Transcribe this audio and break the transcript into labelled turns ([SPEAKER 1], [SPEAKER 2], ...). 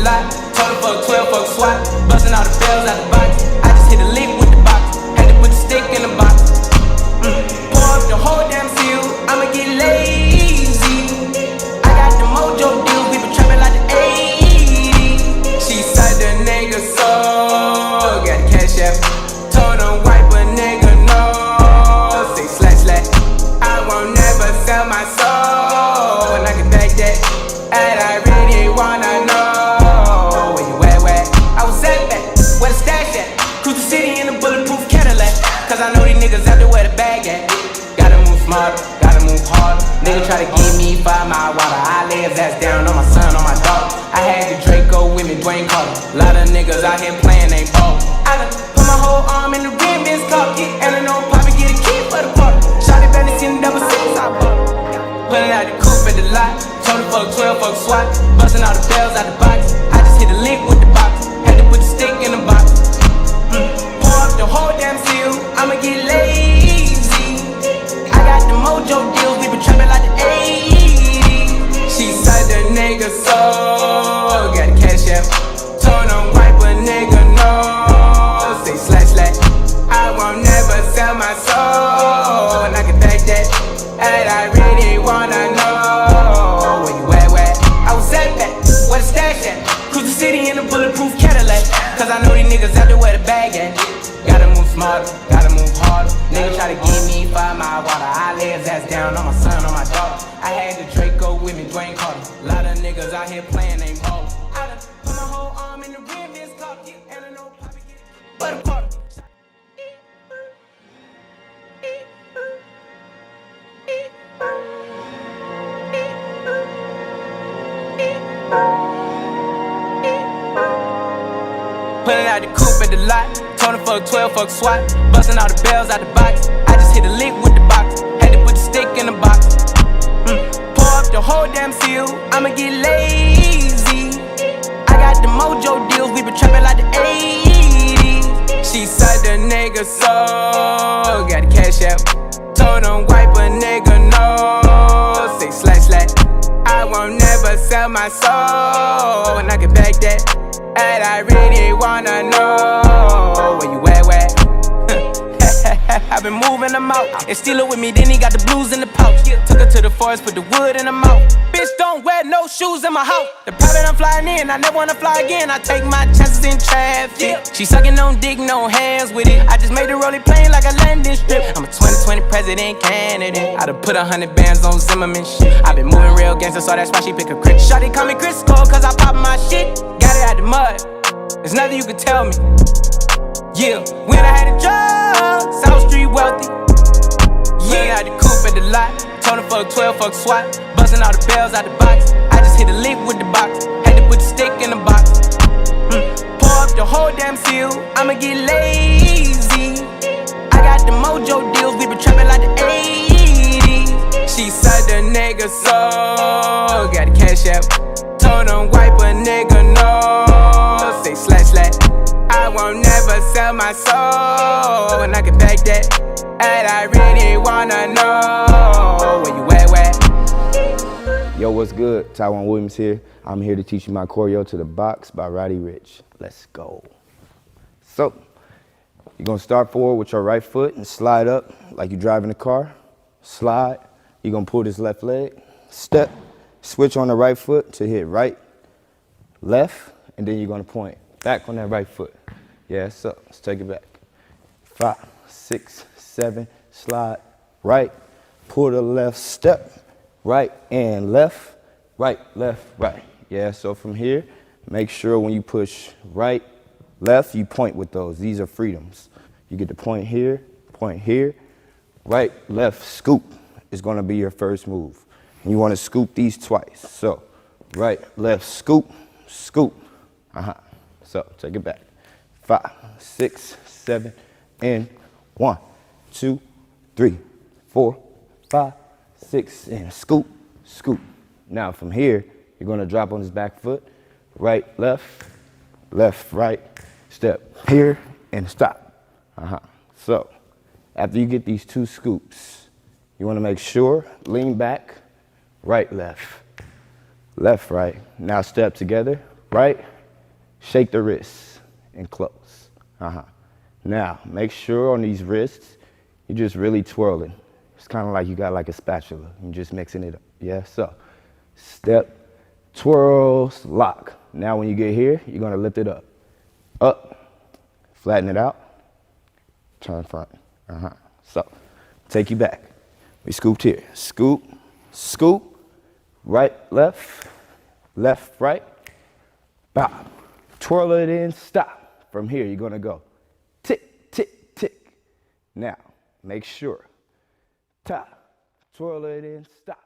[SPEAKER 1] lot. Told her fuck 12, fuck SWAT. Busting all the bells out the box. I just hit a lick with the box. Had to put the stick in the box. Pour up the whole damn seal. I'ma get lazy. I got the mojo deals. We been trapping like the 80s. She said the nigga so got the cash out. Told him wipe a nigga no. Say slash slash. I won't never sell my soul. And I can back that. And I really wanna know where you at, where? I was at that, where the stash at? Cruise the city in a bulletproof Cadillac. Cause I know these niggas out there where the bag at. Gotta move smart, gotta move hard. Nigga try to give me 5 mile water. I lay his ass down on my son, on my dog. I had the Draco with me, Dwayne Carter. Lot of niggas out here playing, they ball. I done put my whole arm in the rim, Ben's car. And I know Poppy get a key for the party. Shot it back in double six, I bought. Pulling out the coupe at the lot. Told her fuck 12, fuck SWAT. Busting all the bells out the box. I just hit a lick with the box. Had to put the stick in the box. Pour up the whole damn seal. I'ma get lazy. I got the mojo deals. We been trapping like the 80s. She said the nigga so got the cash out. Told him wipe a nigga no. Say slash slash. I won't never sell my soul. And I can back that. And I really wanna know where you at, where? I was at that, where the stash at? Cruise the city in a bulletproof Cadillac. Cause I know these niggas out there where the bag at. Gotta move smarter, gotta move harder. Nigga try to give me 5 mile water. I lay his ass down on my son, on my dog. I had the Draco with me, Dwayne Carter. Lot of niggas out here playing, they ball. I done put my whole arm in the rim, Ben's car. And I know Poppy get it for the party. Pulling out the coupe at the lot. Told her fuck 12, fuck SWAT. Busting all the bells out the box. I just hit a lick with the box. Had to put the stick in the box. Pour up the whole damn seal. I'ma get lazy. I got the mojo deals. We been trapping like the 80s. She said the nigga so got the cash out. Told him wipe a nigga no. Say slash slash. I won't never sell my soul. And I can back that. And I really wanna know where you at, where? I've been moving them out. And steal it with me, then he got the blues in the pouch. Took her to the forest, put the wood in her mouth. Bitch, don't wear no shoes in my house. The private I'm flying in, I never wanna fly again. I take my chances in traffic. She sucking on dick, no hands with it. I just made the rolling plane like a landing strip. I'm a 2020 president candidate. I done put 100 bands on Zimmerman shit. I been moving real gangster, so that's why she pick a crit. Shawty call me Crisco, cause I pop my shit. Got it out the mud, there's nothing you can tell me. Yeah, when I had a job, South Street wealthy. Yeah, I had the coupe at the lot. Told her fuck 12, fuck SWAT. Busting all the bells out the box. I just hit a lick with the box. Had to put the stick in the box. Pour up the whole damn seal. I'ma get lazy. I got the mojo deals. We been trapping like the 80s. She said the nigga so got the cash out. Told him wipe a nigga no. Say slash slash. I won't never sell my soul. And I can back that. And I really wanna know where you at, where?
[SPEAKER 2] Yo, what's good? Taiwan Williams here. I'm here to teach you my choreo to the box by Roddy Ricch. Let's go. So, you're gonna start forward with your right foot and slide up like you're driving a car. Slide. You're gonna pull this left leg. Step. Switch on the right foot to hit right, left, and then you're gonna point back on that right foot. Yeah, so let's take it back. 5, 6, 7, slide, right, pull the left step, right and left, right, left, right. Yeah, so from here, make sure when you push right, left, you point with those. These are freedoms. You get to point here, right, left, scoop is gonna be your first move. And you wanna scoop these twice. So, right, left, scoop, scoop. So, take it back. 5, 6, 7, and 1, 2, 3, 4, 5, 6, and scoop, scoop. Now from here, you're gonna drop on this back foot, right, left, right, step here, and stop. So, after you get these 2 scoops, you wanna make sure, lean back, right, left, right. Now step together, right, Shake the wrists and close. Now, make sure on these wrists, you're just really twirling. It's kind of like you got like a spatula. You're just mixing it up. Yeah, so step, twirls, lock. Now when you get here, you're gonna lift it up. Up, flatten it out, turn front. So, take you back. We scooped here. Scoop, scoop, right, left, right, bow. Twirl it in, stop. From here, you're gonna go tick, tick, tick. Now, make sure, tap, twirl it in, stop.